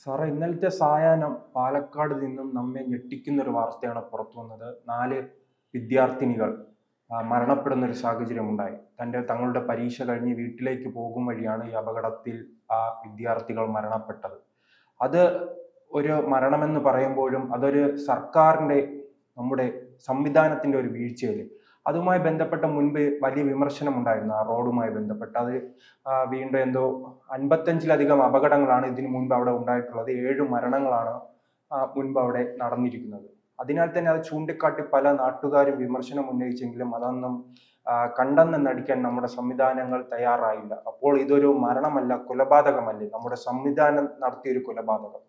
സാറേ, ഇന്നലത്തെ സായാഹ്നം പാലക്കാട് നിന്നും നമ്മെ ഞെട്ടിക്കുന്ന ഒരു വാർത്തയാണ് പുറത്തു വന്നത്. 4 വിദ്യാർത്ഥിനികൾ മരണപ്പെടുന്ന ഒരു സാഹചര്യം ഉണ്ടായി. തങ്ങളുടെ പരീക്ഷ കഴിഞ്ഞ് വീട്ടിലേക്ക് പോകും വഴിയാണ് ഈ അപകടത്തിൽ ആ വിദ്യാർത്ഥികൾ മരണപ്പെട്ടത്. അത് ഒരു മരണമെന്ന് പറയുമ്പോഴും അതൊരു സർക്കാരിന്റെ, നമ്മുടെ സംവിധാനത്തിന്റെ ഒരു വീഴ്ചയല്ലേ. അതുമായി ബന്ധപ്പെട്ട മുൻപ് വലിയ വിമർശനം ഉണ്ടായിരുന്നു ആ റോഡുമായി ബന്ധപ്പെട്ട്. അത് വീണ്ടും എന്തോ 55-ലധികം അപകടങ്ങളാണ് ഇതിനു മുൻപ് അവിടെ ഉണ്ടായിട്ടുള്ളത്. 7 മരണങ്ങളാണ് മുൻപ് അവിടെ നടന്നിരിക്കുന്നത്. അതിനാൽ തന്നെ അത് ചൂണ്ടിക്കാട്ടി പല നാട്ടുകാരും വിമർശനം ഉന്നയിച്ചെങ്കിലും അതൊന്നും കണ്ടെന്ന് നടിക്കാൻ നമ്മുടെ സംവിധാനങ്ങൾ തയ്യാറായില്ല. അപ്പോൾ ഇതൊരു മരണമല്ല, കൊലപാതകമല്ലേ, നമ്മുടെ സംവിധാനം നടത്തിയൊരു കൊലപാതകം.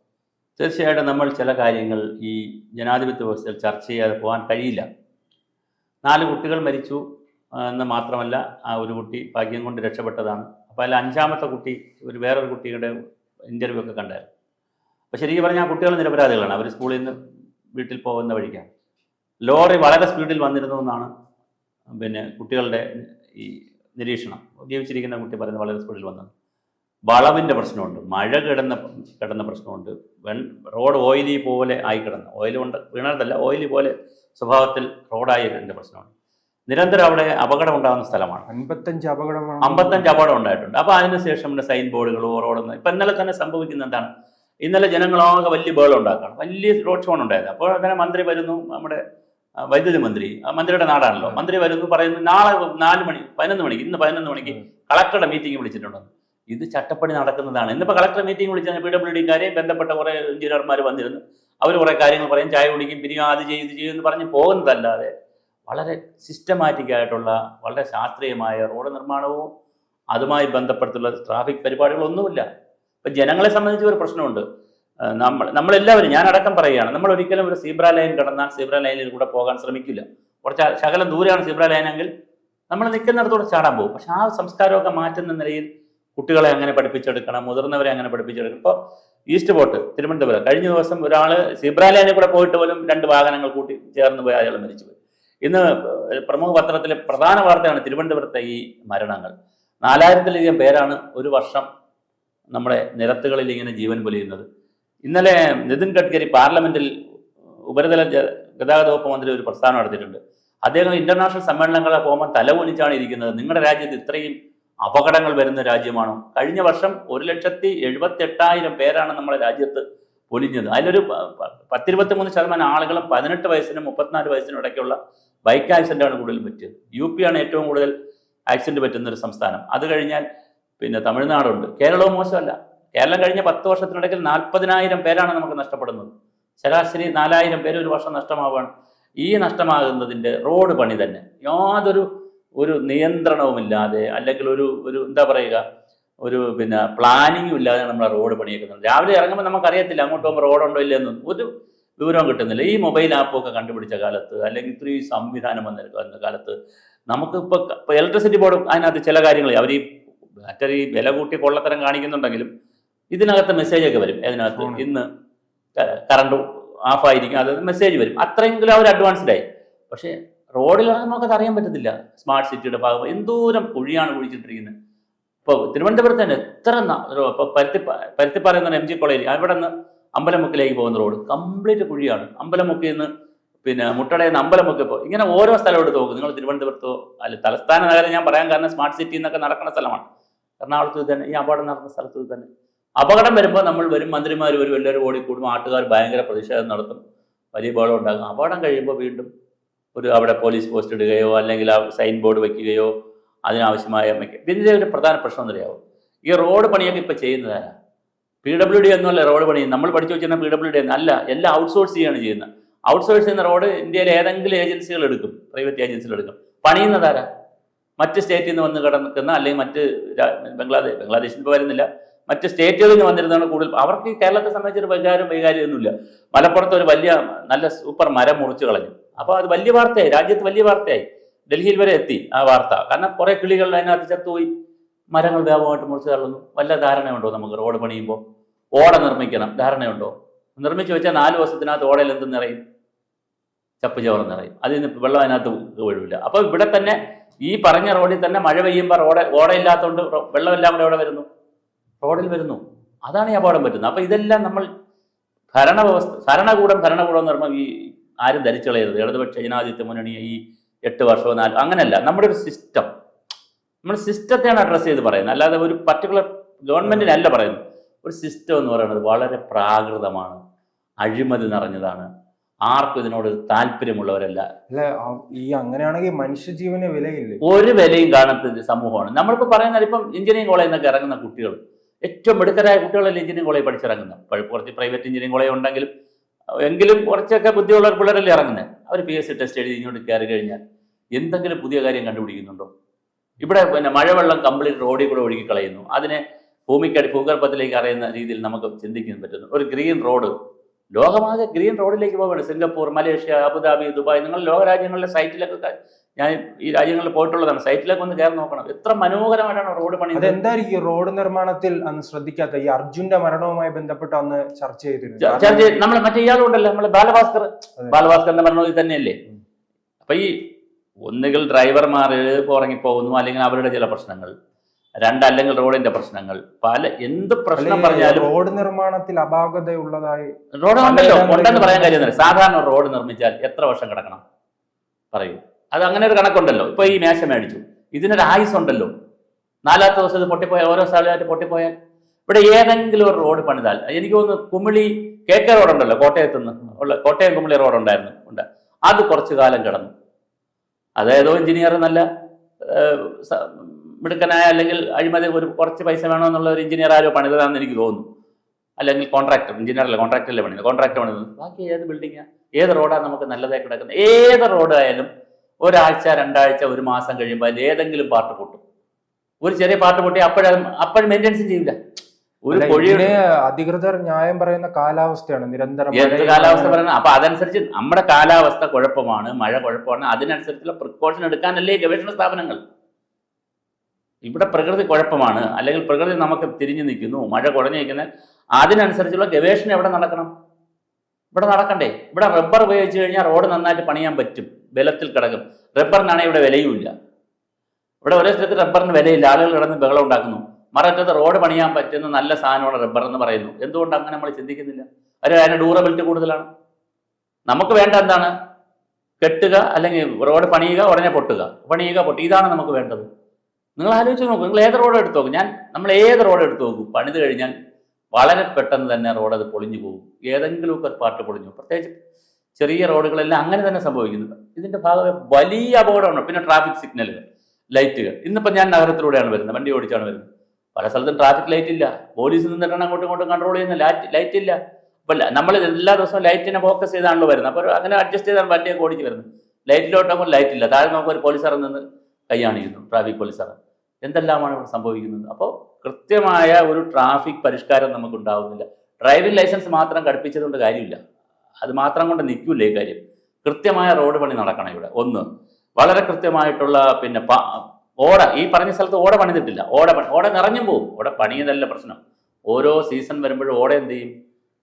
തീർച്ചയായിട്ടും നമ്മൾ ചില കാര്യങ്ങൾ ഈ ജനാധിപത്യ വ്യവസ്ഥയിൽ ചർച്ച ചെയ്യാതെ പോകാൻ കഴിയില്ല. 4 കുട്ടികൾ മരിച്ചു എന്ന് മാത്രമല്ല, ആ ഒരു കുട്ടി ഭാഗ്യം കൊണ്ട് രക്ഷപ്പെട്ടതാണ്. അപ്പോൾ അതിൽ 5-ാമത്തെ കുട്ടി വേറൊരു കുട്ടിയുടെ ഇൻ്റർവ്യൂ ഒക്കെ കണ്ടായിരുന്നു. അപ്പോൾ ശരിക്കും പറഞ്ഞാൽ ആ കുട്ടികൾ നിരപരാധികളാണ്. അവർ സ്കൂളിൽ നിന്ന് വീട്ടിൽ പോകുന്ന വഴിക്കാണ് ലോറി വളരെ സ്പീഡിൽ വന്നിരുന്നു എന്നാണ് കുട്ടികളുടെ ഈ നിരീക്ഷണം. ജീവിച്ചിരിക്കുന്ന കുട്ടി പറയുന്നത് വളരെ സ്പീഡിൽ വന്നത്. വളവിൻ്റെ പ്രശ്നമുണ്ട്, മഴ കിടന്ന പ്രശ്നമുണ്ട്, റോഡ് ഓയിലി പോലെ ആയി കിടന്നു. ഓയിൽ കൊണ്ട് വീണതല്ല, ഓയിലി പോലെ സ്വഭാവത്തിൽ റോഡായതിൻ്റെ പ്രശ്നമാണ്. നിരന്തരം അവിടെ അപകടം ഉണ്ടാകുന്ന സ്ഥലമാണ്. 55 അപകടം ഉണ്ടായിട്ടുണ്ട്. അപ്പോൾ അതിനുശേഷം സൈൻ ബോർഡുകളോ റോഡൊന്നും ഇപ്പം ഇന്നലെ തന്നെ സംഭവിക്കുന്ന എന്താണ്, ഇന്നലെ ജനങ്ങളാകെ വലിയ ബേളം ഉണ്ടാക്കുകയാണ്, വലിയ റോഡ് ഷോ ഉണ്ടായത്. അപ്പോൾ തന്നെ മന്ത്രി വരുന്നു, നമ്മുടെ വൈദ്യുതി മന്ത്രി, മന്ത്രിയുടെ നാടാണല്ലോ, മന്ത്രി വരുന്നു, പറയുന്നു നാളെ 4 മണി 11 മണിക്ക് ഇന്ന് 11 മണിക്ക് കളക്ടറുടെ മീറ്റിംഗ് വിളിച്ചിട്ടുണ്ടെന്ന്. ഇത് ചട്ടപ്പടി നടക്കുന്നതാണ്. ഇന്നിപ്പോൾ കളക്ടർ മീറ്റിംഗ് വിളിച്ചാൽ PWD-കാരെ ബന്ധപ്പെട്ട കുറേ എഞ്ചിനീയർമാർ വന്നിരുന്നു. അവർ കുറേ കാര്യങ്ങൾ പറയും, ചായ കുടിക്കും, പിരിയും, അത് ചെയ്യും എന്ന് പറഞ്ഞ് പോകുന്നതല്ലാതെ വളരെ സിസ്റ്റമാറ്റിക് ആയിട്ടുള്ള വളരെ ശാസ്ത്രീയമായ റോഡ് നിർമ്മാണവും അതുമായി ബന്ധപ്പെട്ടുള്ള ട്രാഫിക് പരിപാടികളൊന്നുമില്ല. ഇപ്പം ജനങ്ങളെ സംബന്ധിച്ച് ഒരു പ്രശ്നമുണ്ട്. നമ്മളെല്ലാവരും, ഞാനടക്കം പറയുകയാണ്, നമ്മൾ ഒരിക്കലും ഒരു സീബ്ര ലൈൻ കടന്നാൽ സീബ്ര ലൈനിൽ കൂടെ പോകാൻ ശ്രമിക്കില്ല. കുറച്ച് ശകലം ദൂരെയാണ് സീബ്ര ലൈനെങ്കിൽ നമ്മൾ നിൽക്കുന്നിടത്തോടെ ചാടാൻ പോകും. പക്ഷെ ആ സംസ്കാരമൊക്കെ മാറ്റുന്ന നിലയിൽ കുട്ടികളെ അങ്ങനെ പഠിപ്പിച്ചെടുക്കണം, മുതിർന്നവരെ അങ്ങനെ പഠിപ്പിച്ചെടുക്കണം. ഇപ്പോൾ ഈസ്റ്റ് പോർട്ട് തിരുവനന്തപുരം കഴിഞ്ഞ ദിവസം ഒരാൾ സീബ്ര ലൈനിൽ കൂടെ പോയിട്ട് പോലും 2 വാഹനങ്ങൾ കൂട്ടി ചേർന്ന് പോയി അയാൾ മരിച്ചുപോയി. ഇന്ന് പ്രമുഖ പത്രത്തിലെ പ്രധാന വാർത്തയാണ് തിരുവനന്തപുരത്തെ ഈ മരണങ്ങൾ. 4000-ലധികം പേരാണ് ഒരു വർഷം നമ്മുടെ നിരത്തുകളിൽ ഇങ്ങനെ ജീവൻ പൊലിയുന്നത്. ഇന്നലെ നിതിൻ ഗഡ്കരി പാർലമെന്റിൽ ഉപരിതല ഗതാഗത വകുപ്പ് മന്ത്രി ഒരു പ്രസ്താവന നടത്തിയിട്ടുണ്ട്. അദ്ദേഹം ഇന്റർനാഷണൽ സമ്മേളനങ്ങളെ പോകുമ്പോൾ തലകുലിച്ചാണ് ഇരിക്കുന്നത്. നിങ്ങളുടെ രാജ്യത്ത് ഇത്രയും അപകടങ്ങൾ വരുന്ന രാജ്യമാണോ? കഴിഞ്ഞ വർഷം 1,78,000 പേരാണ് നമ്മുടെ രാജ്യത്ത് പൊലിഞ്ഞത്. അതിലൊരു 10-23% ആളുകളും 18 വയസ്സിനും 34 വയസ്സിനും ഇടയ്ക്കുള്ള ബൈക്ക് ആക്സിഡൻ്റാണ് കൂടുതൽ പറ്റിയത്. UP ആണ് ഏറ്റവും കൂടുതൽ ആക്സിഡൻറ്റ് പറ്റുന്ന ഒരു സംസ്ഥാനം. അത് കഴിഞ്ഞാൽ തമിഴ്നാടുണ്ട്. കേരളവും മോശമല്ല. കേരളം കഴിഞ്ഞ 10 വർഷത്തിനിടയ്ക്ക് 40,000 പേരാണ് നമുക്ക് നഷ്ടപ്പെടുന്നത്. ശരാശരി 4,000 പേര് ഒരു വർഷം നഷ്ടമാവുകയാണ്. ഈ നഷ്ടമാകുന്നതിൻ്റെ റോഡ് പണി തന്നെ ഒരു നിയന്ത്രണവുമില്ലാതെ, അല്ലെങ്കിൽ ഒരു എന്താ പറയുക, പ്ലാനിങ്ങും ഇല്ലാതെ നമ്മൾ റോഡ് പണിയേക്കുന്നത്. രാവിലെ ഇറങ്ങുമ്പോൾ നമുക്കറിയത്തില്ല അങ്ങോട്ട് പോകുമ്പോൾ റോഡുണ്ടോ ഇല്ലെന്നും ഒരു വിവരവും കിട്ടുന്നില്ല. ഈ മൊബൈൽ ആപ്പൊക്കെ കണ്ടുപിടിച്ച കാലത്ത്, അല്ലെങ്കിൽ ഇത്രയും സംവിധാനം വന്ന കാലത്ത് നമുക്കിപ്പോൾ ഇലക്ട്രിസിറ്റി ബോർഡ് അതിനകത്ത് ചില കാര്യങ്ങൾ അവർ ഈ വില കൂട്ടി കൊള്ളത്തരം കാണിക്കുന്നുണ്ടെങ്കിലും ഇതിനകത്ത് മെസ്സേജൊക്കെ വരും. അതിനകത്ത് ഇന്ന് കറണ്ട് ഓഫായിരിക്കും, അത് മെസ്സേജ് വരും. അത്രയെങ്കിലും അവർ അഡ്വാൻസ്ഡായി. പക്ഷേ റോഡിലിറങ്ങുമ്പോൾ നമുക്കത് അറിയാൻ പറ്റത്തില്ല. സ്മാർട്ട് സിറ്റിയുടെ ഭാഗം എന്തോരം കുഴിയാണ് കുഴിച്ചിട്ടിരിക്കുന്നത്. ഇപ്പോൾ തിരുവനന്തപുരത്ത് തന്നെ എത്ര ഇപ്പോൾ പരുത്തിപ്പാറ എന്ന MG കോളേജ്, അവിടെ നിന്ന് അമ്പലമുക്കിലേക്ക് പോകുന്ന റോഡ് കംപ്ലീറ്റ് കുഴിയാണ്. അമ്പലമുക്കിൽ നിന്ന് മുട്ടടയിൽ നിന്ന് അമ്പലമുക്ക് ഇപ്പോൾ ഇങ്ങനെ ഓരോ സ്ഥലം എടുത്ത് നോക്കും. നിങ്ങൾ തിരുവനന്തപുരത്തോ അല്ല തലസ്ഥാന നഗരം ഞാൻ പറയാൻ കാരണം സ്മാർട്ട് സിറ്റി എന്നൊക്കെ നടക്കുന്ന സ്ഥലമാണ്. എറണാകുളത്ത് തന്നെ ഈ അപകടം നടന്ന സ്ഥലത്ത് തന്നെ അപകടം വരുമ്പോൾ നമ്മൾ വരും, മന്ത്രിമാർ വരും, എല്ലാവരും ഓടിക്കൂടും, ആട്ടുകാർ ഭയങ്കര പ്രതിഷേധം നടത്തും, വലിയ ബഹളം ഉണ്ടാകും. അപകടം കഴിയുമ്പോൾ വീണ്ടും അവിടെ പോലീസ് പോസ്റ്റ് ഇടുകയോ അല്ലെങ്കിൽ ആ സൈൻ ബോർഡ് വയ്ക്കുകയോ അതിനാവശ്യമായ ഇതിൻ്റെ ഒരു പ്രധാന പ്രശ്നം എന്നറിയാവോ, ഈ റോഡ് പണിയൊക്കെ ഇപ്പോൾ ചെയ്യുന്നതാണ് PWD എന്നല്ല റോഡ് പണി. നമ്മൾ പഠിച്ചു വെച്ചിരുന്ന PWD അല്ല, എല്ലാം ഔട്ട്സോഴ്സ് ചെയ്യുകയാണ് ചെയ്യുന്നത്. ഔട്ട്സോഴ്സ് ചെയ്യുന്ന റോഡ് ഇന്ത്യയിലെ ഏതെങ്കിലും ഏജൻസികൾ എടുക്കും, പ്രൈവറ്റ് ഏജൻസികൾ എടുക്കും. പണിയുന്നതാരാ? മറ്റ് സ്റ്റേറ്റിൽ നിന്ന് വന്ന് കിടക്കുന്ന, അല്ലെങ്കിൽ മറ്റ് ബംഗ്ലാദേശിൽ ഇപ്പോൾ വരുന്നില്ല, മറ്റ് സ്റ്റേറ്റുകളിൽ നിന്ന് വന്നിരുന്നതാണ് കൂടുതൽ. അവർക്ക് കേരളത്തെ സംബന്ധിച്ചൊരു വൈകാര്യമൊന്നുമില്ല. മലപ്പുറത്ത് ഒരു വലിയ നല്ല സൂപ്പർ മരം മുറിച്ച് കളഞ്ഞു. അപ്പോൾ അത് വലിയ വാർത്തയായി, രാജ്യത്ത് വലിയ വാർത്തയായി, ഡൽഹിയിൽ വരെ എത്തി ആ വാർത്ത. കാരണം കുറേ കിളികൾ അതിനകത്ത് ചത്തുപോയി, മരങ്ങൾ വ്യാപകമായിട്ട് മുറിച്ച് തള്ളുന്നു. വല്ല ധാരണയുണ്ടോ നമുക്ക് റോഡ് പണിയുമ്പോൾ? ഓട നിർമ്മിക്കണം, ധാരണയുണ്ടോ? നിർമ്മിച്ച് വെച്ചാൽ 4 ദിവസത്തിനകത്ത് ഓടയിൽ എന്ത് നിറയും? ചപ്പ് ചവർ നിറയും. അതിന് വെള്ളം അതിനകത്ത് വീഴില്ല. അപ്പോൾ ഇവിടെ തന്നെ ഈ പറഞ്ഞ റോഡിൽ തന്നെ മഴ പെയ്യുമ്പോൾ ഓടയില്ലാത്തതുകൊണ്ട് വെള്ളമെല്ലാം കൂടെ എവിടെ വരുന്നു? റോഡിൽ വരുന്നു. അതാണ് ഈ അപകടം പറ്റുന്നത്. അപ്പോൾ ഇതെല്ലാം നമ്മൾ ഭരണകൂടം എന്ന് പറയുമ്പോൾ ഈ ആരും ധരിച്ചു കളയരുത് ഇടതുപക്ഷ ജനാധിപത്യ മുന്നണി ഈ 8 വർഷമോ 4 അങ്ങനെയല്ല. നമ്മുടെ ഒരു സിസ്റ്റം, നമ്മൾ സിസ്റ്റത്തെയാണ് അഡ്രസ്സ് ചെയ്ത് പറയുന്നത്, അല്ലാതെ ഒരു പർട്ടിക്കുലർ ഗവൺമെൻറ്റിനല്ല പറയുന്നത്. ഒരു സിസ്റ്റം എന്ന് പറയുന്നത് വളരെ പ്രാകൃതമാണ്, അഴിമതി നിറഞ്ഞതാണ്, ആർക്കും ഇതിനോട് താല്പര്യമുള്ളവരല്ല. അല്ല, ഈ അങ്ങനെയാണെങ്കിൽ മനുഷ്യജീവന് വിലയില്ലേ? ഒരു വിലയും കാണാത്ത സമൂഹമാണ്. നമ്മളിപ്പോൾ പറയുന്നത് ഇപ്പം എഞ്ചിനീയറിംഗ് കോളേജിൽ നിന്നൊക്കെ ഇറങ്ങുന്ന കുട്ടികൾ, ഏറ്റവും മിടുക്കരായ കുട്ടികളല്ലേ എഞ്ചിനീയറിംഗ് കോളേജ് പഠിച്ചിറങ്ങുന്നത്. കുറച്ച് പ്രൈവറ്റ് എഞ്ചിനീയറിംഗ് കോളേജ് ഉണ്ടെങ്കിലും കുറച്ചൊക്കെ ബുദ്ധിയുള്ള പിള്ളേരല്ലേ ഇറങ്ങുന്നത്. അവർ PSC ടെസ്റ്റ് എഴുതി ഇങ്ങോട്ട് കയറി കഴിഞ്ഞാൽ എന്തെങ്കിലും പുതിയ കാര്യം കണ്ടുപിടിക്കുന്നുണ്ടോ? ഇവിടെ പിന്നെ മഴവെള്ളം കംപ്ലീറ്റ് റോഡിൽ കൂടെ ഒഴുകി കളയുന്നു. അതിനെ ഭൂഗർഭത്തിലേക്ക് അറിയുന്ന രീതിയിൽ നമുക്ക് ചിന്തിക്കാൻ പറ്റുന്നു. ഒരു ഗ്രീൻ റോഡ്, ലോകമാകെ ഗ്രീൻ റോഡിലേക്ക് പോവുകയാണ്. സിംഗപ്പൂർ, മലേഷ്യ, അബുദാബി, ദുബായ്, നിങ്ങൾ ലോകരാജ്യങ്ങളിലെ സൈറ്റിലൊക്കെ, ഞാൻ ഈ രാജ്യങ്ങളിൽ പോയിട്ടുള്ളതാണ്, സൈറ്റിലൊക്കെ ഒന്ന് കയറി നോക്കണം. എത്ര മനോഹരമായിട്ടാണ് റോഡ് പണി. അതെന്തായിരിക്കും റോഡ് നിർമ്മാണത്തിൽ അന്ന് ശ്രദ്ധിക്കാത്ത? ഈ അർജുന്റെ മരണവുമായി ബന്ധപ്പെട്ട് അന്ന് ചർച്ച ചെയ്തിരുന്നു. നമ്മൾ മറ്റേ ഇയാളുണ്ടല്ലോ, നമ്മളെ ബാലഭാസ്കറിന്റെ മരണവും ഇത് തന്നെയല്ലേ. അപ്പൊ ഈ ഒന്നുകിൽ ഡ്രൈവർമാർ ഉറങ്ങിപ്പോകുന്നു, അല്ലെങ്കിൽ അവരുടെ ചില പ്രശ്നങ്ങൾ, അല്ലെങ്കിൽ റോഡിന്റെ പ്രശ്നങ്ങൾ, എന്ത് പ്രശ്നം പറഞ്ഞാലും റോഡ് നിർമ്മാണത്തിൽ അപാകതയുള്ളതായി റോഡ് ഉണ്ടെന്ന് പറയാൻ കഴിയുന്നില്ല. സാധാരണ റോഡ് നിർമ്മിച്ചാൽ എത്ര വർഷം കിടക്കണം പറയൂ? അത് അങ്ങനെ ഒരു കണക്കുണ്ടല്ലോ. ഇപ്പൊ ഈ മേശ മേടിച്ചു, ഇതിനൊരു ആയുസ് ഉണ്ടല്ലോ. 4ാമത്തെ ദിവസം ഇത് പൊട്ടിപ്പോയാൽ, ഓരോ സ്ഥലമായിട്ട് പൊട്ടിപ്പോയാൽ, ഇവിടെ ഏതെങ്കിലും ഒരു റോഡ് പണിതാൽ, എനിക്ക് തോന്നുന്നു കുമിളി KK റോഡുണ്ടല്ലോ, കോട്ടയം കുമിളി റോഡുണ്ടായിരുന്നു, അത് കുറച്ചു കാലം കിടന്നു. അതേതോ എഞ്ചിനീയർ നല്ല മിടുക്കനായ, അല്ലെങ്കിൽ അഴിമതി കുറച്ച് പൈസ വേണമെന്നുള്ള ഒരു എഞ്ചിനീയർ ആരോ പണിതാണെന്ന് എനിക്ക് തോന്നുന്നു. അല്ലെങ്കിൽ കോൺട്രാക്ടർ, കോൺട്രാക്ടറല്ലേ പണിത്, കോൺട്രാക്ടർ പണിത്. ബാക്കി ഏത് ബിൽഡിങ്ങാണ്, ഏത് റോഡാണ് നമുക്ക് നല്ലതായി കിടക്കുന്നത്? ഏത് റോഡ് ആയാലും ഒരാഴ്ച, 2 ആഴ്ച, 1 മാസം കഴിയുമ്പോൾ അതിൽ ഏതെങ്കിലും പാർട്ട് പൊട്ടും. ഒരു ചെറിയ പാർട്ട് പൊട്ടി അപ്പോഴും മെയിൻ്റെനൻസ് ചെയ്യില്ല. ഒരു പൊഴിയുടെ അധികൃതർ ന്യായം പറയുന്ന കാലാവസ്ഥയാണ് നിരന്തരം. എന്ത് കാലാവസ്ഥ പറയുന്നത്? അപ്പൊ അതനുസരിച്ച് നമ്മുടെ കാലാവസ്ഥ കുഴപ്പമാണ്, മഴ കുഴപ്പമാണ്, അതിനനുസരിച്ചുള്ള പ്രിക്കോഷൻ എടുക്കാനല്ലേ ഗവേഷണ സ്ഥാപനങ്ങൾ. ഇവിടെ പ്രകൃതി കുഴപ്പമാണ്, അല്ലെങ്കിൽ പ്രകൃതി നമുക്ക് തിരിഞ്ഞു നിൽക്കുന്നു, മഴ കുഴഞ്ഞു നിൽക്കുന്നത്, അതിനനുസരിച്ചുള്ള ഗവേഷണം എവിടെ നടക്കണം? ഇവിടെ നടക്കണ്ടേ? ഇവിടെ റബ്ബർ ഉപയോഗിച്ച് കഴിഞ്ഞാൽ റോഡ് നന്നായിട്ട് പണിയാൻ പറ്റും, ബലത്തിൽ കിടക്കും. റബ്ബറിനാണെങ്കിൽ ഇവിടെ വിലയുമില്ല. ഇവിടെ ഒരേ സ്ഥലത്ത് റബ്ബറിന് വിലയില്ല, ആളുകൾ കിടന്ന് ബഹളം ഉണ്ടാക്കുന്നു. മററ്റത്ത് റോഡ് പണിയാൻ പറ്റുന്ന നല്ല സാധനമാണ് റബ്ബർ എന്ന് പറയുന്നു. എന്തുകൊണ്ട് അങ്ങനെ നമ്മൾ ചിന്തിക്കുന്നില്ല? അതിന് ഡ്യൂറബിലിറ്റി കൂടുതലാണ്. നമുക്ക് വേണ്ട എന്താണ്? കെട്ടുക, അല്ലെങ്കിൽ റോഡ് പണിയുക, ഉടനെ പൊട്ടുക, ഇതാണ് നമുക്ക് വേണ്ടത്. നിങ്ങൾ ആലോചിച്ച് നോക്കൂ, നിങ്ങൾ ഏത് റോഡ് എടുത്ത് നോക്കും, നമ്മൾ ഏത് റോഡ് എടുത്ത് നോക്കും, പണിത് കഴിഞ്ഞാൽ വളരെ പെട്ടെന്ന് തന്നെ റോഡ് അത് പൊളിഞ്ഞു പോകും. ഏതെങ്കിലുമൊക്കെ ഒരു പാർട്ട് പൊളിഞ്ഞു. പ്രത്യേകിച്ച് ചെറിയ റോഡുകളെല്ലാം അങ്ങനെ തന്നെ സംഭവിക്കുന്നത്. ഇതിന്റെ ഭാഗമായി വലിയ അപകടമാണ്. പിന്നെ ട്രാഫിക് സിഗ്നലുകൾ, ലൈറ്റുകൾ. ഇന്നിപ്പോൾ ഞാൻ നഗരത്തിലൂടെയാണ് വരുന്നത്, വണ്ടി ഓടിച്ചാണ് വരുന്നത്. പല സ്ഥലത്തും ട്രാഫിക് ലൈറ്റ് ഇല്ല, പോലീസ് നിന്നിട്ടാണ് അങ്ങോട്ടും ഇങ്ങോട്ടും കൺട്രോൾ ചെയ്യുന്ന ലൈറ്റ് ഇല്ല. അപ്പോൾ നമ്മൾ എല്ലാ ദിവസവും ലൈറ്റിനെ ഫോക്കസ് ചെയ്താണല്ലോ വരുന്നത്. അപ്പോൾ അങ്ങനെ അഡ്ജസ്റ്റ് ചെയ്താണ് വണ്ടിയൊക്കെ ഓടിച്ച് വരുന്നത്. ലൈറ്റിലോട്ടാകുമ്പോൾ ലൈറ്റ് ഇല്ല, താഴെ നോക്കുമ്പോൾ ഒരു പോലീസുകാർ നിന്ന് കൈ കാണിക്കുന്നു, ട്രാഫിക് പോലീസുകാർ. എന്തെല്ലാമാണ് ഇവിടെ സംഭവിക്കുന്നത്? അപ്പോൾ കൃത്യമായ ഒരു ട്രാഫിക് പരിഷ്കാരം നമുക്ക് ഉണ്ടാവുന്നില്ല. ഡ്രൈവിംഗ് ലൈസൻസ് മാത്രം ഘടിപ്പിച്ചതുകൊണ്ട് കാര്യമില്ല, അത് മാത്രം കൊണ്ട് നിൽക്കില്ല ഈ കാര്യം. കൃത്യമായ റോഡ് പണി നടക്കണം ഇവിടെ. ഒന്ന്, വളരെ കൃത്യമായിട്ടുള്ള പിന്നെ ഈ പറഞ്ഞ സ്ഥലത്ത് ഓട പണിതിട്ടില്ല. ഓട നിറഞ്ഞും പോവും. ഓട പണിയതല്ല പ്രശ്നം. ഓരോ സീസൺ വരുമ്പോഴും ഓട എന്ത് ചെയ്യും?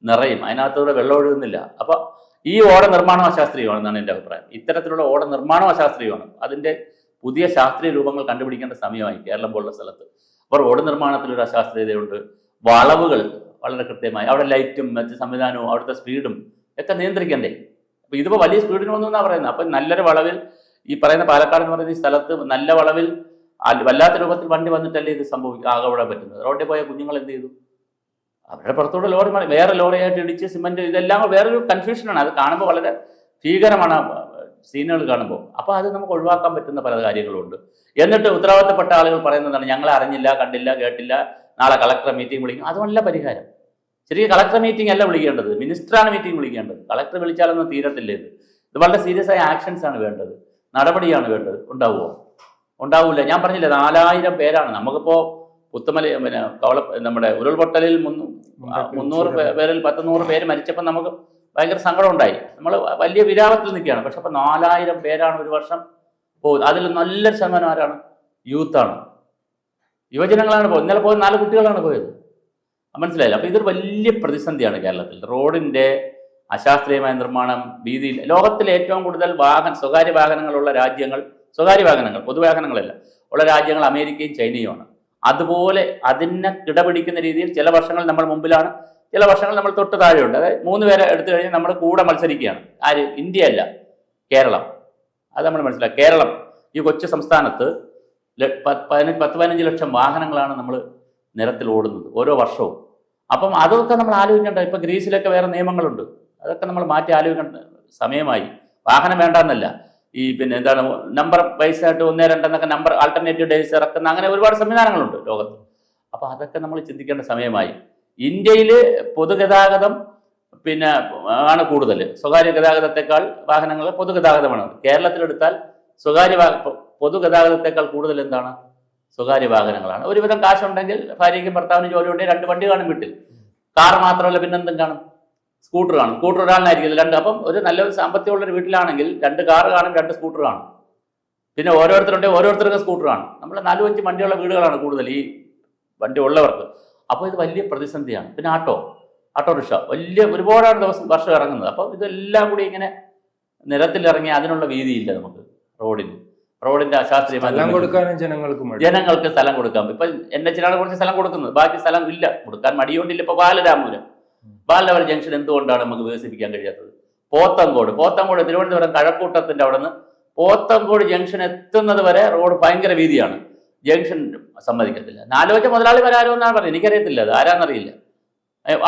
നിറയും. അതിനകത്തൂടെ വെള്ളം ഒഴുകുന്നില്ല. അപ്പോൾ ഈ ഓട നിർമ്മാണം അശാസ്ത്രീയമാണെന്നാണ് എൻ്റെ അഭിപ്രായം. ഇത്തരത്തിലുള്ള ഓട നിർമ്മാണം അശാസ്ത്രീയമാണ്. അതിൻ്റെ പുതിയ ശാസ്ത്രീയ രൂപങ്ങൾ കണ്ടുപിടിക്കേണ്ട സമയമായി കേരളം പോലുള്ള സ്ഥലത്ത്. അപ്പോൾ റോഡ് നിർമ്മാണത്തിലൊരു അശാസ്ത്രീയതയുണ്ട്. വളവുകൾ വളരെ കൃത്യമായി, അവിടെ ലൈറ്റും മറ്റ് സംവിധാനവും അവിടുത്തെ സ്പീഡും ഒക്കെ നിയന്ത്രിക്കണ്ടേ? അപ്പോൾ ഇതിപ്പോൾ വലിയ സ്പീഡിനൊന്നാണ് പറയുന്നത്. അപ്പം നല്ലൊരു വളവിൽ, ഈ പറയുന്ന പാലക്കാട് എന്ന് പറയുന്ന ഈ സ്ഥലത്ത് നല്ല വളവിൽ വല്ലാത്ത രൂപത്തിൽ വണ്ടി വന്നിട്ടല്ലേ ഇത് ആകപ്പെടാൻ പറ്റുന്നത്. റോഡിൽ പോയ കുഞ്ഞുങ്ങൾ എന്ത് ചെയ്തു? അവരുടെ പുറത്തോടെ ലോറി വേറെ ലോറിയായിട്ട് ഇടിച്ച് സിമെന്റ്, ഇതെല്ലാം വേറൊരു കൺഫ്യൂഷനാണ്. അത് കാണുമ്പോൾ വളരെ ഭീകരമാണ് സീനുകൾ കാണുമ്പോൾ. അപ്പോൾ അത് നമുക്ക് ഒഴിവാക്കാൻ പറ്റുന്ന പല കാര്യങ്ങളുണ്ട്. എന്നിട്ട് ഉത്തരവാദിത്തപ്പെട്ട ആളുകൾ പറയുന്നതാണ്, ഞങ്ങളെ അറിഞ്ഞില്ല, കണ്ടില്ല, കേട്ടില്ല, നാളെ കളക്ടർ മീറ്റിംഗ് വിളിക്കും. അതുമല്ല പരിഹാരം. ചെറിയ കളക്ടർ മീറ്റിംഗ് അല്ല വിളിക്കേണ്ടത്, മിനിസ്റ്ററാണ് മീറ്റിംഗ് വിളിക്കേണ്ടത്. കളക്ടർ വിളിച്ചാലൊന്നും തീരത്തില്ല. ഇത് വളരെ സീരിയസ് ആയ ആക്ഷൻസ് ആണ് വേണ്ടത്, നടപടിയാണ് വേണ്ടത്. ഉണ്ടാവുമോ? ഉണ്ടാവില്ല. ഞാൻ പറഞ്ഞില്ല, 4000 പേരാണ്. നമുക്കിപ്പോൾ പുത്തുമല പിന്നെ നമ്മുടെ ഉരുൾപൊട്ടലിൽ 300 പേരിൽ 100 പേര് മരിച്ചപ്പോൾ നമുക്ക് ഭയങ്കര സങ്കടം ഉണ്ടായി. നമ്മൾ വലിയ വിരാമത്തിൽ നിൽക്കുകയാണ്. പക്ഷെ അപ്പോൾ 4000 പേരാണ് ഒരു വർഷം പോകുന്നത്. അതിൽ നല്ലൊരു ശതമാനം ആരാണ്? യൂത്താണ്, യുവജനങ്ങളാണ് പോകുന്നത്. ഇന്നലെ പോയത് 4 കുട്ടികളാണ് പോയത്. മനസ്സിലായില്ല? അപ്പോൾ ഇതൊരു വലിയ പ്രതിസന്ധിയാണ് കേരളത്തിൽ. റോഡിൻ്റെ അശാസ്ത്രീയമായ നിർമ്മാണം, വീതിയിൽ ലോകത്തിലെ ഏറ്റവും കൂടുതൽ സ്വകാര്യ വാഹനങ്ങളുള്ള രാജ്യങ്ങൾ, സ്വകാര്യ വാഹനങ്ങൾ, പൊതുവാഹനങ്ങളല്ല ഉള്ള രാജ്യങ്ങൾ അമേരിക്കയും ചൈനയുമാണ്. അതുപോലെ അതിനെ കിടപിടിക്കുന്ന രീതിയിൽ ചില വർഷങ്ങൾ നമ്മൾ മുമ്പിലാണ്, ചില വർഷങ്ങൾ നമ്മൾ തൊട്ട് താഴെയുണ്ട്. അതായത് 3 പേരെ എടുത്തു കഴിഞ്ഞാൽ നമ്മൾ കൂടെ മത്സരിക്കുകയാണ്. ആര്? ഇന്ത്യ അല്ല, കേരളം. അത് നമ്മൾ മനസ്സിലാക്കുക. കേരളം ഈ കൊച്ചു സംസ്ഥാനത്ത് 10-15 ലക്ഷം വാഹനങ്ങളാണ് നമ്മൾ നിരത്തിൽ ഓടുന്നത് ഓരോ വർഷവും. അപ്പം അതൊക്കെ നമ്മൾ ആലോചിക്കേണ്ട. ഇപ്പം ഗ്രീസിലൊക്കെ വേറെ നിയമങ്ങളുണ്ട്, അതൊക്കെ നമ്മൾ മാറ്റി ആലോചിക്കേണ്ട സമയമായി. വാഹനം വേണ്ടെന്നല്ല, ഈ പിന്നെ എന്താണ് നമ്പർ വയസ്സായിട്ട് 1, 2 എന്നൊക്കെ നമ്പർ ആൾട്ടർനേറ്റീവ് ഡേയ്സ് ഇറക്കുന്ന അങ്ങനെ ഒരുപാട് സംവിധാനങ്ങളുണ്ട് ലോകത്ത്. അപ്പോൾ അതൊക്കെ നമ്മൾ ചിന്തിക്കേണ്ട സമയമായി. ഇന്ത്യയിൽ പൊതുഗതാഗതം പിന്നെ ആണ് കൂടുതൽ, സ്വകാര്യ ഗതാഗതത്തെക്കാൾ വാഹനങ്ങൾ പൊതുഗതാഗതമാണ്. കേരളത്തിലെടുത്താൽ പൊതുഗതാഗതത്തെക്കാൾ കൂടുതൽ എന്താണ്? സ്വകാര്യ വാഹനങ്ങളാണ്. ഒരുവിധം കാശുണ്ടെങ്കിൽ ഭാര്യയ്ക്കും ഭർത്താവിനും ജോലി ഉണ്ടെങ്കിൽ 2 വണ്ടി കാണും വീട്ടിൽ. കാർ മാത്രമല്ല പിന്നെന്തും കാണും, സ്കൂട്ടർ കാണും. സ്കൂട്ടർ ഒരാളിനായിരിക്കില്ല, 2. അപ്പം ഒരു നല്ലൊരു സാമ്പത്തികമുള്ളൊരു വീട്ടിലാണെങ്കിൽ 2 കാർ കാണും, 2 സ്കൂട്ടർ കാണും. പിന്നെ ഓരോരുത്തർക്കും സ്കൂട്ടർ കാണും. നമ്മൾ 4-5 വണ്ടിയുള്ള വീടുകളാണ് കൂടുതൽ ഈ വണ്ടി ഉള്ളവർക്ക്. അപ്പോൾ ഇത് വലിയ പ്രതിസന്ധിയാണ്. പിന്നെ ഓട്ടോറിക്ഷ ഒരുപാട് വർഷം ഇറങ്ങുന്നത്. അപ്പോൾ ഇതെല്ലാം കൂടി ഇങ്ങനെ നിരത്തിലിറങ്ങി അതിനുള്ള വീതിയില്ല നമുക്ക്. റോഡിന്റെ അശാസ്ത്രീയമായ ജനങ്ങൾക്ക് സ്ഥലം കൊടുക്കാം. ഇപ്പൊ NH-ലാണ് കുറച്ച് സ്ഥലം കൊടുക്കുന്നത്, ബാക്കി സ്ഥലം ഇല്ല, കൊടുക്കാൻ മടിയോണ്ടില്ല. ഇപ്പൊ ബാലരാമപുരം ജംഗ്ഷൻ എന്തുകൊണ്ടാണ് നമുക്ക് വികസിപ്പിക്കാൻ കഴിയാത്തത്? പോത്തങ്കോട് തിരുവനന്തപുരം കഴക്കൂട്ടത്തിന്റെ അവിടെ നിന്ന് പോത്തങ്കോട് ജംഗ്ഷൻ എത്തുന്നത് വരെ റോഡ് ഭയങ്കര വീതിയാണ്. ജംഗ്ഷൻ സമ്മതിക്കത്തില്ല. 4 മുതലാളി വരാരോ എന്നാണ് പറയുന്നത്, എനിക്കറിയത്തില്ല, അത് ആരാന്നറിയില്ല.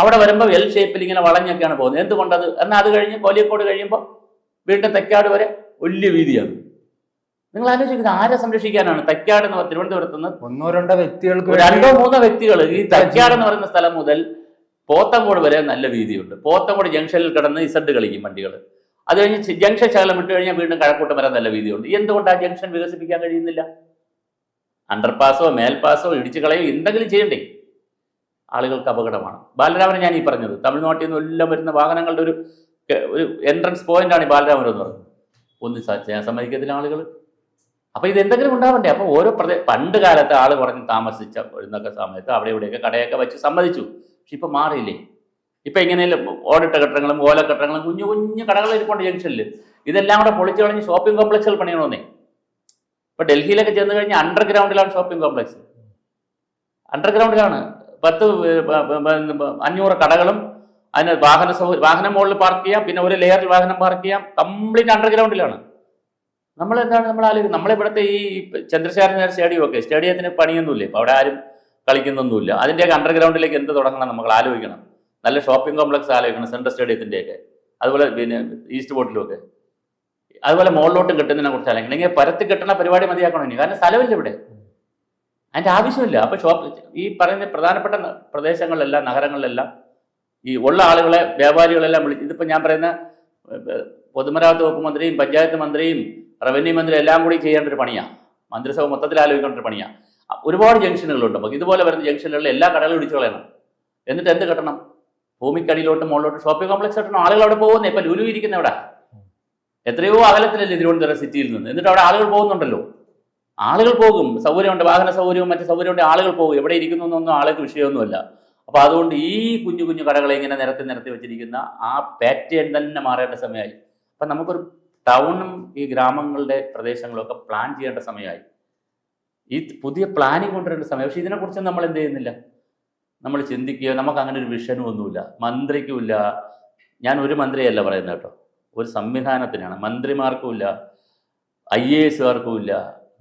അവിടെ വരുമ്പോൾ L ഷേപ്പിൽ ഇങ്ങനെ വളഞ്ഞൊക്കെയാണ് പോകുന്നത്. എന്തുകൊണ്ടത്? എന്നാൽ അത് കഴിഞ്ഞ് കോലിയക്കോട് കഴിയുമ്പോൾ വീണ്ടും തെക്കാട് വരെ വലിയ വീതിയാണ്. നിങ്ങൾ ആലോചിക്കുന്നത് ആരെ സംരക്ഷിക്കാനാണ്? തൈക്കാട് എന്ന് പറയുന്ന തിരുവനന്തപുരത്ത് നിന്ന് 1-2 വ്യക്തികൾക്ക് 2-3 വ്യക്തികൾ ഈ തൈക്കാട് എന്ന് പറയുന്ന സ്ഥലം മുതൽ പോത്തങ്കോട് വരെ നല്ല വീതിയുണ്ട്. പോത്തങ്കോട് ജംഗ്ഷനിൽ കിടന്ന് ഇസഡ് കളിക്കും വണ്ടികൾ. അത് കഴിഞ്ഞ് ജംഗ്ഷൻ ശകലം വിട്ടു കഴിഞ്ഞാൽ വീണ്ടും കഴക്കൂട്ടം വരെ നല്ല വീതിയുണ്ട്. എന്തുകൊണ്ട് ആ ജംഗ്ഷൻ വികസിപ്പിക്കാൻ കഴിയുന്നില്ല? അണ്ടർപാസോ മേൽപാസോ ഇടിച്ചു കളയോ എന്തെങ്കിലും ചെയ്യണ്ടേ? ആളുകൾക്ക് അപകടമാണ്. ബാലരാമനെ ഞാൻ ഈ പറഞ്ഞത്, തമിഴ്നാട്ടിൽ നിന്ന് എല്ലാം വരുന്ന വാഹനങ്ങളുടെ ഒരു എൻട്രൻസ് പോയിന്റാണ് ഈ ബാലരാമപുരം എന്ന് പറയുന്നത്. ഒന്നും ചെയ്യാൻ സമ്മതിക്കത്തില്ല ആളുകൾ. അപ്പൊ ഇത് എന്തെങ്കിലും ഉണ്ടാവണ്ടേ? അപ്പൊ ഓരോ പണ്ട് കാലത്ത് ആള് കുറഞ്ഞ് താമസിച്ച എന്നൊക്കെ സമയത്ത് അവിടെ ഇവിടെയൊക്കെ കടയൊക്കെ വെച്ച് സമ്മതിച്ചു. പക്ഷെ ഇപ്പൊ മാറിയില്ലേ? ഇപ്പൊ ഇങ്ങനെയല്ല, ഓടിട്ട കെട്ടിടങ്ങളും ഓലക്കെട്ടിടങ്ങളും കുഞ്ഞു കുഞ്ഞു കടകൾ ഇരിപ്പുണ്ട് ജംഗ്ഷനിൽ. ഇതെല്ലാം കൂടെ പൊളിച്ചു കളഞ്ഞ് ഷോപ്പിംഗ് കോംപ്ലക്സുകൾ പണിയണമെന്നേ. ഇപ്പൊ ഡൽഹിയിലൊക്കെ ചെന്ന് കഴിഞ്ഞാൽ അണ്ടർഗ്രൗണ്ടിലാണ് ഷോപ്പിംഗ് കോംപ്ലക്സ്. അണ്ടർഗ്രൗണ്ടിലാണ് 500 കടകളും, അതിന് വാഹനം മുകളിൽ പാർക്ക് ചെയ്യാം, പിന്നെ ഒരു ലെയറിൽ വാഹനം പാർക്ക് ചെയ്യാം. കംപ്ലീറ്റ് അണ്ടർഗ്രൗണ്ടിലാണ്. നമ്മൾ ആലോചിക്കുന്നത്, നമ്മളിവിടുത്തെ ഈ ചന്ദ്രശേഖരൻ സ്റ്റേഡിയത്തിന് പണിയൊന്നുമില്ല, ഇപ്പൊ അവിടെ ആരും കളിക്കുന്നൊന്നുമില്ല. അതിൻ്റെയൊക്കെ അണ്ടർഗ്രൗണ്ടിലേക്ക് എന്ത് തുടങ്ങണം നമ്മൾ ആലോചിക്കണം. നല്ല ഷോപ്പിംഗ് കോംപ്ലക്സ് ആലോചിക്കണം, സെൻട്രൽ സ്റ്റേഡിയത്തിൻ്റെയൊക്കെ. അതുപോലെ പിന്നെ ഈസ്റ്റ് ബോട്ടിലും ഒക്കെ. അതുപോലെ മുകളിലോട്ടും കെട്ടുന്നതിനെ കുറിച്ച് ആലോചിക്കണം. ഇങ്ങനെ പരത്തി കെട്ടുന്ന പരിപാടി മതിയാക്കണം ഇനി, കാരണം സ്ഥലമില്ല ഇവിടെ, അതിൻ്റെ ആവശ്യമില്ല. അപ്പോൾ ഈ പറയുന്ന പ്രധാനപ്പെട്ട പ്രദേശങ്ങളിലെല്ലാം, നഗരങ്ങളിലെല്ലാം ഈ ഉള്ള ആളുകളെ, വ്യാപാരികളെല്ലാം വിളിച്ച്, ഇതിപ്പോൾ ഞാൻ പറയുന്ന പൊതുമരാമത്ത് വകുപ്പ് മന്ത്രിയും പഞ്ചായത്ത് മന്ത്രിയും റവന്യൂ മന്ത്രി എല്ലാം കൂടി ചെയ്യേണ്ട ഒരു പണിയാണ്. മന്ത്രിസഭ മൊത്തത്തിൽ ആലോചിക്കേണ്ട ഒരു പണിയാണ്. ഒരുപാട് ജംഗ്ഷനുകളുണ്ട്. നമുക്ക് ഇതുപോലെ വരുന്ന ജംഗ്ഷനിലുള്ള എല്ലാ കടകളും ഇടിച്ചു കളയണം. എന്നിട്ട് എന്ത് കെട്ടണം? ഭൂമിക്കടിയിലോട്ട് മുകളിലോട്ട് ഷോപ്പിംഗ് കോംപ്ലക്സ് കെട്ടണം. ആളുകൾ അവിടെ പോകുന്നത്. ഇപ്പം ലുലു ഇരിക്കുന്ന അവിടെ എത്രയോ അകലത്തിലല്ലേ തിരുവനന്തപുരം സിറ്റിയിൽ നിന്ന്. എന്നിട്ട് അവിടെ ആളുകൾ പോകുന്നുണ്ടല്ലോ. ആളുകൾ പോകും, സൗകര്യമുണ്ട്, വാഹന സൗകര്യവും മറ്റു സൗകര്യമുണ്ട്, ആളുകൾ പോകും. എവിടെ ഇരിക്കുന്നു എന്നൊന്നും ആൾക്ക് വിഷയമൊന്നുമല്ല. അപ്പോൾ അതുകൊണ്ട് ഈ കുഞ്ഞു കുഞ്ഞു കടകളെ ഇങ്ങനെ നിരത്തി വെച്ചിരിക്കുന്ന ആ പാറ്റേൺ തന്നെ മാറേണ്ട സമയമായി. അപ്പം നമുക്കൊരു ടൗണും ഈ ഗ്രാമങ്ങളുടെ പ്രദേശങ്ങളൊക്കെ പ്ലാൻ ചെയ്യേണ്ട സമയമായി. ഈ പുതിയ പ്ലാനിങ് കൊണ്ടുവരേണ്ട സമയം. പക്ഷെ ഇതിനെക്കുറിച്ച് നമ്മൾ എന്ത് ചെയ്യുന്നില്ല, നമ്മൾ ചിന്തിക്കുക. നമുക്ക് അങ്ങനെ ഒരു വിഷനും ഒന്നുമില്ല, മന്ത്രിക്കുമില്ല. ഞാൻ ഒരു മന്ത്രിയല്ല പറയുന്നത് കേട്ടോ, ഒരു സംവിധാനത്തിനാണ്. മന്ത്രിമാർക്കുമില്ല, IASകാർക്കുമില്ല,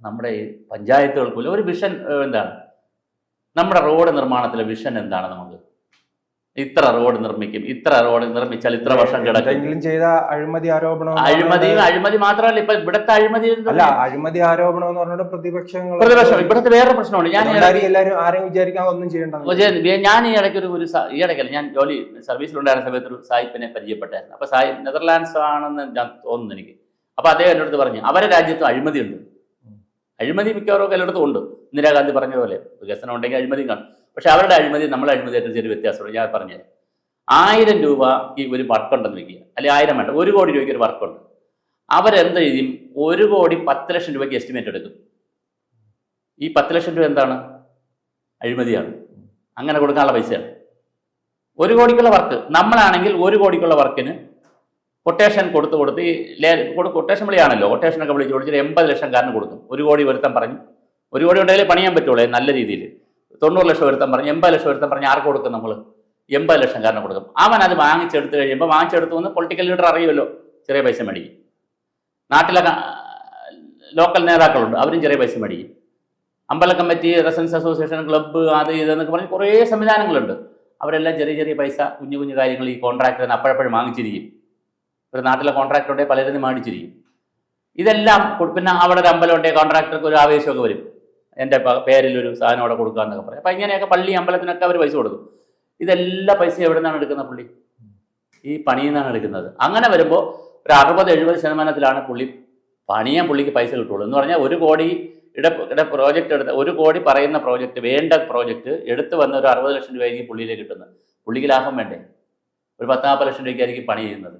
നമ്മുടെ പഞ്ചായത്തുകൾക്കുമില്ല ഒരു വിഷൻ. എന്താണ് നമ്മുടെ റോഡ് നിർമ്മാണത്തിലെ വിഷൻ? എന്താണ്? നമുക്ക് ഇത്ര റോഡ് നിർമ്മിക്കും, ഇത്ര റോഡ് നിർമ്മിച്ചാൽ ഇത്ര വർഷം കിടക്കും. ചെയ്ത അഴിമതി ആരോപണം, അഴിമതി മാത്രമല്ല, ഇപ്പൊ ഇവിടുത്തെ അഴിമതി അഴിമതി ആരോപണം എന്ന് പറഞ്ഞിട്ട് പ്രതിപക്ഷം ഇവിടുത്തെ വേറെ പ്രശ്നമുണ്ട്. ഞാൻ എല്ലാവരും ആരെയും വിചാരിക്കാൻ ഒന്നും ചെയ്യേണ്ട. ഞാൻ ഈ ഇടയ്ക്കല്ല, ഞാൻ ജോലി സർവീസിലുണ്ടായിരുന്ന സമയത്ത് ഒരു സായിപ്പിനെ പരിചയപ്പെട്ടായിരുന്നു. അപ്പൊ സായിപ്പ് നെതർലാൻഡ്സ് ആണെന്ന് ഞാൻ തോന്നുന്നു എനിക്ക്. അപ്പൊ അദ്ദേഹം എൻ്റെ അടുത്ത് പറഞ്ഞു, അവരെ രാജ്യത്ത് അഴിമതി ഉണ്ട്. അഴിമതി മിക്കവാറും എല്ലായിടത്തും ഉണ്ട്. ഇന്ദിരാഗാന്ധി പറഞ്ഞ പോലെ വികസനം ഉണ്ടെങ്കിൽ അഴിമതിയും കാണും. പക്ഷെ അവരുടെ അഴിമതി നമ്മളെ അഴിമതിയായിട്ട് ചെറിയ വ്യത്യാസമുണ്ട്. ഞാൻ പറഞ്ഞത് 1000 രൂപയ്ക്ക് ഒരു വർക്കുണ്ടെന്ന് വയ്ക്കുക, അല്ലെങ്കിൽ 1000 വേണ്ട, 1 കോടി രൂപയ്ക്ക് ഒരു വർക്കുണ്ട്. അവരെന്ത് ചെയ്യും? 1 കോടി 10 ലക്ഷം രൂപയ്ക്ക് എസ്റ്റിമേറ്റ് എടുക്കും. ഈ 10 ലക്ഷം രൂപ എന്താണ്? അഴിമതിയാണ്. അങ്ങനെ കൊടുക്കാനുള്ള പൈസയാണ്. 1 കോടിക്കുള്ള വർക്ക്. നമ്മളാണെങ്കിൽ 1 കോടിക്കുള്ള വർക്കിന് കൊട്ടേഷൻ കൊടുത്ത് ഈ കൊട്ടേഷൻ വിളിയാണല്ലോ, കൊട്ടേഷനൊക്കെ വിളിച്ച് കൊടുത്തിട്ട് 80 ലക്ഷംകാരന് കൊടുക്കും. 1 കോടി വരുത്തം പറഞ്ഞു. 1 കോടി ഉണ്ടെങ്കിൽ പണിയാൻ പറ്റുള്ളൂ നല്ല രീതിയിൽ. 90 ലക്ഷം ഒരുത്തം പറഞ്ഞ് 80 ലക്ഷം ഒരുത്തം പറഞ്ഞ് ആർക്ക് കൊടുക്കും നമ്മൾ? 80 ലക്ഷം കാരണം കൊടുക്കും. അവൻ അത് വാങ്ങിച്ചെടുത്ത് കഴിയുമ്പോൾ വാങ്ങിച്ചെടുത്തു എന്ന് പൊളിറ്റിക്കൽ ലീഡർ അറിയുമല്ലോ, ചെറിയ പൈസ മേടിക്കും. നാട്ടിലെ ലോക്കൽ നേതാക്കളുണ്ട്, അവരും ചെറിയ പൈസ മേടിക്കും. അമ്പല കമ്മിറ്റി, റെസിഡൻസ് അസോസിയേഷൻ, ക്ലബ്ബ്, അത് ഇതെന്നൊക്കെ പറഞ്ഞ് കുറേ സംവിധാനങ്ങളുണ്ട്. അവരെല്ലാം ചെറിയ ചെറിയ പൈസ, കുഞ്ഞു കുഞ്ഞു കാര്യങ്ങൾ ഈ കോൺട്രാക്ടറിന് അപ്പോഴപ്പോഴും വാങ്ങിച്ചിരിക്കും. ഒരു നാട്ടിലെ കോൺട്രാക്ടർ ഉണ്ടെങ്കിൽ പലരും മേടിച്ചിരിക്കും. ഇതെല്ലാം പിന്നെ അവിടെ ഒരു അമ്പലം ഉണ്ടെങ്കിൽ കോൺട്രാക്ടർക്ക് ഒരു ആവേശമൊക്കെ വരും, എൻ്റെ പേരിൽ ഒരു സാധനം അവിടെ കൊടുക്കുക എന്നൊക്കെ പറയും. അപ്പം ഇങ്ങനെയൊക്കെ പള്ളി അമ്പലത്തിനൊക്കെ അവർ പൈസ കൊടുക്കും. ഇതെല്ലാം പൈസ എവിടെ നിന്നാണ് എടുക്കുന്നത്? പുള്ളി ഈ പണിയിൽ നിന്നാണ് എടുക്കുന്നത്. അങ്ങനെ വരുമ്പോൾ ഒരു 60-70% പുള്ളി പണിയാൻ പുള്ളിക്ക് പൈസ കിട്ടുള്ളൂ. എന്ന് പറഞ്ഞാൽ 1 കോടി പ്രോജക്റ്റ് എടുത്ത് 1 കോടി പറയുന്ന പ്രോജക്റ്റ്, വേണ്ട പ്രോജക്റ്റ് എടുത്ത് വന്ന ഒരു 60 ലക്ഷം രൂപയായിരിക്കും പുള്ളിയിലേക്ക് കിട്ടുന്നത്. പുള്ളിക്ക് ലാഭം വേണ്ടേ? ഒരു 10-40 ലക്ഷം രൂപയ്ക്കായിരിക്കും പണി ചെയ്യുന്നത്.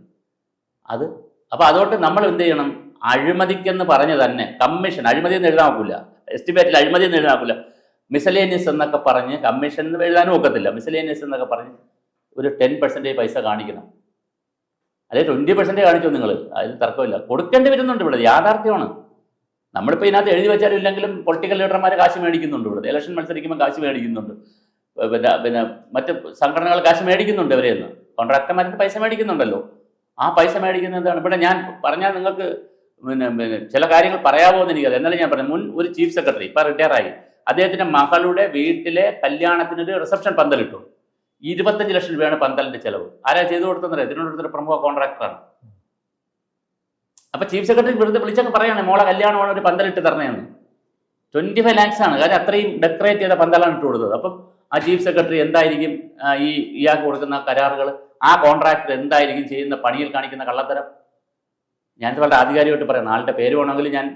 അത് അപ്പോൾ അതുകൊണ്ട് നമ്മൾ എന്ത് ചെയ്യണം? അഴിമതിക്കെന്ന് പറഞ്ഞ് തന്നെ കമ്മീഷൻ, അഴിമതി എന്ന് എഴുതാൻ നോക്കില്ല, എസ്റ്റിമേറ്റിൽ അഴിമതി എന്ന് എഴുതാൻ നോക്കില്ല, മിസലേനിയസ് എന്നൊക്കെ പറഞ്ഞ് കമ്മീഷൻ എന്ന് എഴുതാനും ഒക്കത്തില്ല. മിസലേനിയസ് എന്നൊക്കെ പറഞ്ഞ് ഒരു 10% പൈസ കാണിക്കണം, അല്ലെങ്കിൽ 20% കാണിച്ചോ നിങ്ങൾ, അതിന് തർക്കമില്ല. കൊടുക്കേണ്ടി വരുന്നുണ്ട്, ഇവിടെ യാഥാർത്ഥ്യമാണ്. നമ്മളിപ്പോൾ ഇതിനകത്ത് എഴുതി വെച്ചാലും ഇല്ലെങ്കിലും പൊളിറ്റിക്കൽ ലീഡർമാർ കാശ് മേടിക്കുന്നുണ്ട്. ഇവിടെ ഇലക്ഷൻ മത്സരിക്കുമ്പോൾ കാശ് മേടിക്കുന്നുണ്ട്, പിന്നെ മറ്റ് സംഘടനകൾ കാശ് മേടിക്കുന്നുണ്ട്, ഇവരെ നിന്ന് കോൺട്രാക്ടർമാർക്ക് പൈസ മേടിക്കുന്നുണ്ടല്ലോ. ആ പൈസ മേടിക്കുന്നത് എന്താണ്? ഇവിടെ ഞാൻ പറഞ്ഞാൽ നിങ്ങൾക്ക് പിന്നെ ചില കാര്യങ്ങൾ പറയാമോ എന്ന് എനിക്കത്. എന്നാലും ഞാൻ പറഞ്ഞു, മുൻ ഒരു ചീഫ് സെക്രട്ടറി ഇപ്പം റിട്ടയറായി, അദ്ദേഹത്തിൻ്റെ മകളുടെ വീട്ടിലെ കല്യാണത്തിനൊരു റിസപ്ഷൻ പന്തലിട്ടു. 25 ലക്ഷം രൂപയാണ് പന്തലിൻ്റെ ചിലവ്. ആരാ ചെയ്തു കൊടുത്തെന്നറിയാം? തിരുവനന്തപുരത്തൊരു പ്രമുഖ കോൺട്രാക്ടറാണ്. അപ്പൊ ചീഫ് സെക്രട്ടറി വെറുതെ വിളിച്ചൊക്കെ പറയാണ്, മോളെ കല്യാണമാണ് ഒരു പന്തലിട്ട് തരണേന്ന്. 25 lakhs ആണ്. കാര്യം അത്രയും ഡെക്കറേറ്റ് ചെയ്ത പന്തലാണ് ഇട്ട് കൊടുത്തത്. അപ്പം ആ ചീഫ് സെക്രട്ടറി എന്തായിരിക്കും ഇയാൾക്ക് കൊടുക്കുന്ന കരാറുകൾ, ആ കോൺട്രാക്ടർ എന്തായിരിക്കും ചെയ്യുന്ന പണിയിൽ കാണിക്കുന്ന കള്ളത്തരം? ഞാനിത് വളരെ ആധികാരികമായിട്ട് പറയണം. ആളുടെ പേര് വേണമെങ്കിൽ ഞാൻ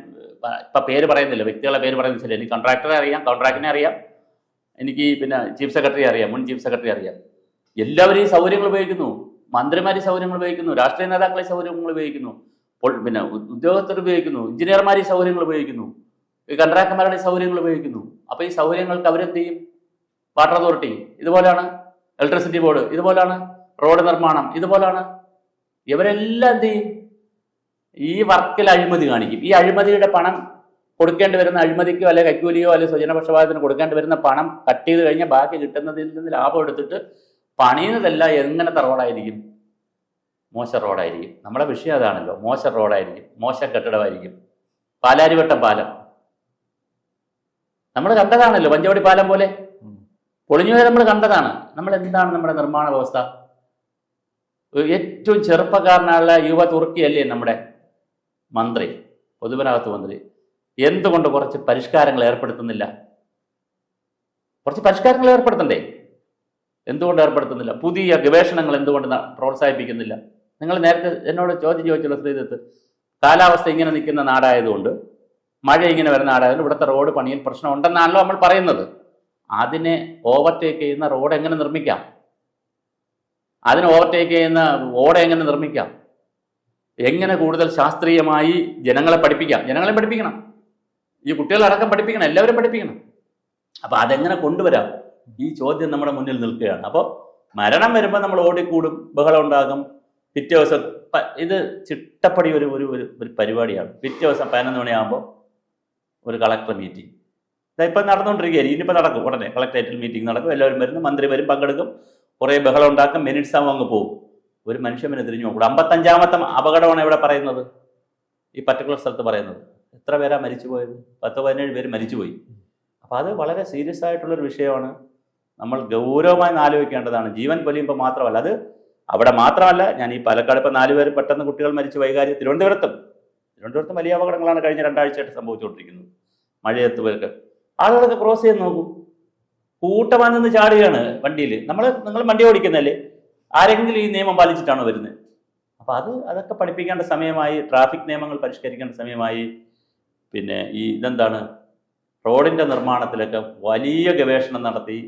ഇപ്പം പേര് പറയുന്നില്ല, വ്യക്തികളുടെ പേര് പറയുന്നില്ല. എനിക്ക് കോൺട്രാക്ടറെ അറിയാം, കോൺട്രാക്ടിനെ അറിയാം, എനിക്ക് പിന്നെ ചീഫ് സെക്രട്ടറി അറിയാം, മുൻ ചീഫ് സെക്രട്ടറി അറിയാം. എല്ലാവരും ഈ സൗകര്യങ്ങൾ ഉപയോഗിക്കുന്നു. മന്ത്രിമാർ സൗകര്യങ്ങൾ ഉപയോഗിക്കുന്നു, രാഷ്ട്രീയ നേതാക്കളെ സൗകര്യങ്ങൾ ഉപയോഗിക്കുന്നു, പിന്നെ ഉദ്യോഗസ്ഥർ ഉപയോഗിക്കുന്നു, എഞ്ചിനീയർമാർ ഈ സൗകര്യങ്ങൾ ഉപയോഗിക്കുന്നു, ഈ കോൺട്രാക്ടർമാരുടെ സൗകര്യങ്ങൾ ഉപയോഗിക്കുന്നു. അപ്പോൾ ഈ സൗകര്യങ്ങൾക്ക് അവരെന്ത് ചെയ്യും? വാട്ടർ അതോറിറ്റി ഇതുപോലെയാണ്, ഇലക്ട്രിസിറ്റി ബോർഡ് ഇതുപോലെയാണ്, റോഡ് നിർമ്മാണം ഇതുപോലെയാണ്. ഇവരെല്ലാം എന്ത് ചെയ്യും? ഈ വർക്കിൽ അഴിമതി കാണിക്കും. ഈ അഴിമതിയുടെ പണം കൊടുക്കേണ്ടി വരുന്ന, അഴിമതിക്കോ അല്ലെങ്കിൽ കൈക്കൂലിയോ അല്ലെങ്കിൽ സ്വജനപക്ഷപാതത്തിന് കൊടുക്കേണ്ടി വരുന്ന പണം കട്ട് ചെയ്ത് കഴിഞ്ഞാൽ ബാക്കി കിട്ടുന്നതിൽ നിന്ന് ലാഭം എടുത്തിട്ട് പണിയുന്നതെല്ലാം എങ്ങനത്തെ റോഡായിരിക്കും? മോശം റോഡായിരിക്കും. നമ്മുടെ വിഷയം അതാണല്ലോ, മോശം റോഡായിരിക്കും, മോശം കെട്ടിടമായിരിക്കും. പാലാരിവട്ടം പാലം നമ്മൾ കണ്ടതാണല്ലോ, പഞ്ചവടി പാലം പോലെ പൊളിഞ്ഞു പോയി നമ്മൾ കണ്ടതാണ്. നമ്മൾ എന്താണ് നമ്മുടെ നിർമ്മാണ വ്യവസ്ഥ? ഏറ്റവും ചെറുപ്പക്കാരനുള്ള യുവ തുർക്കിയല്ലേ നമ്മുടെ മന്ത്രി, പൊതുമരാമത്ത് മന്ത്രി? എന്തുകൊണ്ട് കുറച്ച് പരിഷ്കാരങ്ങൾ ഏർപ്പെടുത്തുന്നില്ല? കുറച്ച് പരിഷ്കാരങ്ങൾ ഏർപ്പെടുത്തണ്ടേ? എന്തുകൊണ്ട് ഏർപ്പെടുത്തുന്നില്ല? പുതിയ ഗവേഷണങ്ങൾ എന്തുകൊണ്ട് പ്രോത്സാഹിപ്പിക്കുന്നില്ല? നിങ്ങൾ നേരത്തെ എന്നോട് ചോദ്യം ചോദിച്ചല്ലോ ശ്രീദത്ത്, കാലാവസ്ഥ ഇങ്ങനെ നിൽക്കുന്ന നാടായതുകൊണ്ട്, മഴ ഇങ്ങനെ വരുന്ന നാടായതുകൊണ്ട് ഇവിടുത്തെ റോഡ് പണിയിൽ പ്രശ്നം ഉണ്ടെന്നാണല്ലോ നമ്മൾ പറയുന്നത്. അതിനെ ഓവർടേക്ക് ചെയ്യുന്ന റോഡ് എങ്ങനെ നിർമ്മിക്കാം? അതിനെ ഓവർടേക്ക് ചെയ്യുന്ന ഓട എങ്ങനെ നിർമ്മിക്കാം? എങ്ങനെ കൂടുതൽ ശാസ്ത്രീയമായി ജനങ്ങളെ പഠിപ്പിക്കാം? ജനങ്ങളെ പഠിപ്പിക്കണം, ഈ കുട്ടികളടക്കം പഠിപ്പിക്കണം, എല്ലാവരും പഠിപ്പിക്കണം. അപ്പോൾ അതെങ്ങനെ കൊണ്ടുവരാം? ഈ ചോദ്യം നമ്മുടെ മുന്നിൽ നിൽക്കുകയാണ്. അപ്പോൾ മരണം വരുമ്പോൾ നമ്മൾ ഓടിക്കൂടും, ബഹളം ഉണ്ടാകും. പിറ്റേ ദിവസം ഇത് ചിട്ടപ്പടി ഒരു ഒരു ഒരു പരിപാടിയാണ്. പിറ്റേ ദിവസം 11 മണിയാകുമ്പോൾ ഒരു കളക്ടർ മീറ്റിംഗ്. ഇപ്പം നടന്നുകൊണ്ടിരിക്കുകയാണ്. ഇനിയിപ്പോൾ നടക്കും, ഉടനെ കളക്ടറേറ്റിൽ മീറ്റിംഗ് നടക്കും, എല്ലാവരും വരുന്നു, മന്ത്രി വരും, പങ്കെടുക്കും, കുറേ ബഹളം ഉണ്ടാക്കും, മിനിറ്റ്സ് ആകുമ്പോൾ അങ്ങ് പോകും. ഒരു മനുഷ്യനെ തിരിഞ്ഞു നോക്കും. 55ാമത്തെ അപകടമാണ് ഇവിടെ പറയുന്നത്, ഈ പർട്ടിക്കുലർ സ്ഥലത്ത് പറയുന്നത്. എത്ര പേരാ മരിച്ചു പോയത്? 10-17 പേര് മരിച്ചുപോയി. അപ്പോൾ അത് വളരെ സീരിയസ് ആയിട്ടുള്ളൊരു വിഷയമാണ്. നമ്മൾ ഗൗരവമായി ആലോചിക്കേണ്ടതാണ്. ജീവൻ പൊലിയുമ്പോൾ മാത്രമല്ല, അത് അവിടെ മാത്രമല്ല, ഞാൻ ഈ പാലക്കാട് ഇപ്പോൾ 4 പേര് പെട്ടെന്ന് കുട്ടികൾ മരിച്ചു പോയ കാര്യം തിരുവനന്തപുരത്തും വലിയ അപകടങ്ങളാണ് കഴിഞ്ഞ 2 ആഴ്ചയായിട്ട് സംഭവിച്ചുകൊണ്ടിരിക്കുന്നത്. മഴയത്ത് പേർക്ക് ആളുകളൊക്കെ ക്രോസ് ചെയ്ത് നോക്കും, കൂട്ടമായി നിന്ന് ചാടുകയാണ് വണ്ടിയിൽ. നിങ്ങൾ വണ്ടി ഓടിക്കുന്നതല്ലേ, ആരെങ്കിലും ഈ നിയമം പാലിച്ചിട്ടാണോ വരുന്നത്? അപ്പോൾ അതൊക്കെ പഠിപ്പിക്കേണ്ട സമയമായി. ട്രാഫിക് നിയമങ്ങൾ പരിഷ്കരിക്കേണ്ട സമയമായി. പിന്നെ ഈ ഇതെന്താണ്, റോഡിൻ്റെ നിർമ്മാണത്തിലൊക്കെ വലിയ ഗവേഷണം നടത്തി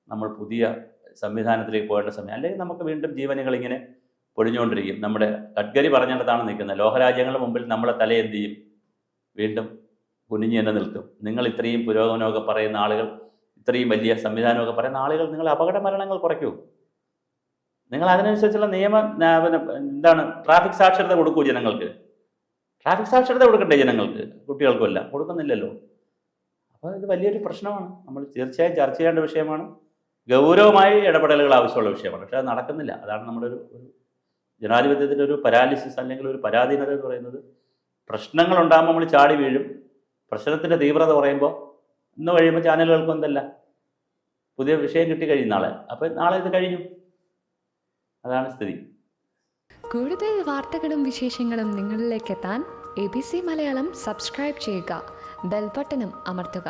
നമ്മൾ പുതിയ സംവിധാനത്തിലേക്ക് പോകേണ്ട സമയം. അല്ലെങ്കിൽ നമുക്ക് വീണ്ടും ജീവനുകൾ ഇങ്ങനെ പൊടിഞ്ഞുകൊണ്ടിരിക്കും. നമ്മുടെ ഗഡ്കരി പറഞ്ഞിടത്താണ് നിൽക്കുന്നത്, ലോകരാജ്യങ്ങളുടെ മുമ്പിൽ നമ്മളെ തല എന്ത് ചെയ്യും? വീണ്ടും കുനിഞ്ഞു തന്നെ നിൽക്കും. നിങ്ങൾ ഇത്രയും പുരോഗമനമൊക്കെ പറയുന്ന ആളുകൾ, ഇത്രയും വലിയ സംവിധാനമൊക്കെ പറയുന്ന ആളുകൾ, നിങ്ങൾ അപകട മരണങ്ങൾ കുറയ്ക്കൂ. നിങ്ങൾ അതിനനുസരിച്ചുള്ള എന്താണ് ട്രാഫിക് സാക്ഷരത കൊടുക്കൂ ജനങ്ങൾക്ക്. ട്രാഫിക് സാക്ഷരത കൊടുക്കണ്ടേ ജനങ്ങൾക്ക്? കുട്ടികൾക്കുമല്ല കൊടുക്കുന്നില്ലല്ലോ. അപ്പോൾ അപ്പോൾ ഇത് വലിയൊരു പ്രശ്നമാണ്. നമ്മൾ തീർച്ചയായും ചർച്ച ചെയ്യേണ്ട വിഷയമാണ്. ഗൗരവമായി ഇടപെടലുകൾ ആവശ്യമുള്ള വിഷയമാണ്. പക്ഷേ അത് നടക്കുന്നില്ല. അതാണ് നമ്മുടെ ഒരു ജനാധിപത്യത്തിൻ്റെ ഒരു പരാലിസിസ് അല്ലെങ്കിൽ ഒരു പരാധീനത എന്ന് പറയുന്നത്. പ്രശ്നങ്ങൾ ഉണ്ടാകുമ്പോൾ നമ്മൾ ചാടി വീഴും. പ്രശ്നത്തിൻ്റെ തീവ്രത പറയുമ്പോൾ ഇന്ന് കഴിയുമ്പോൾ ചാനലുകൾക്കും എന്തല്ല പുതിയ വിഷയം കിട്ടിക്കഴിയും നാളെ. അപ്പോൾ നാളെ ഇത് കഴിഞ്ഞു. അതാണ് സ്ഥിതി. കൂടുതൽ വാർത്തകളും വിശേഷങ്ങളും നിങ്ങളിലേക്ക് എത്താൻ ABC മലയാളം സബ്സ്ക്രൈബ് ചെയ്യുക, ബെൽ ബട്ടണും അമർത്തുക.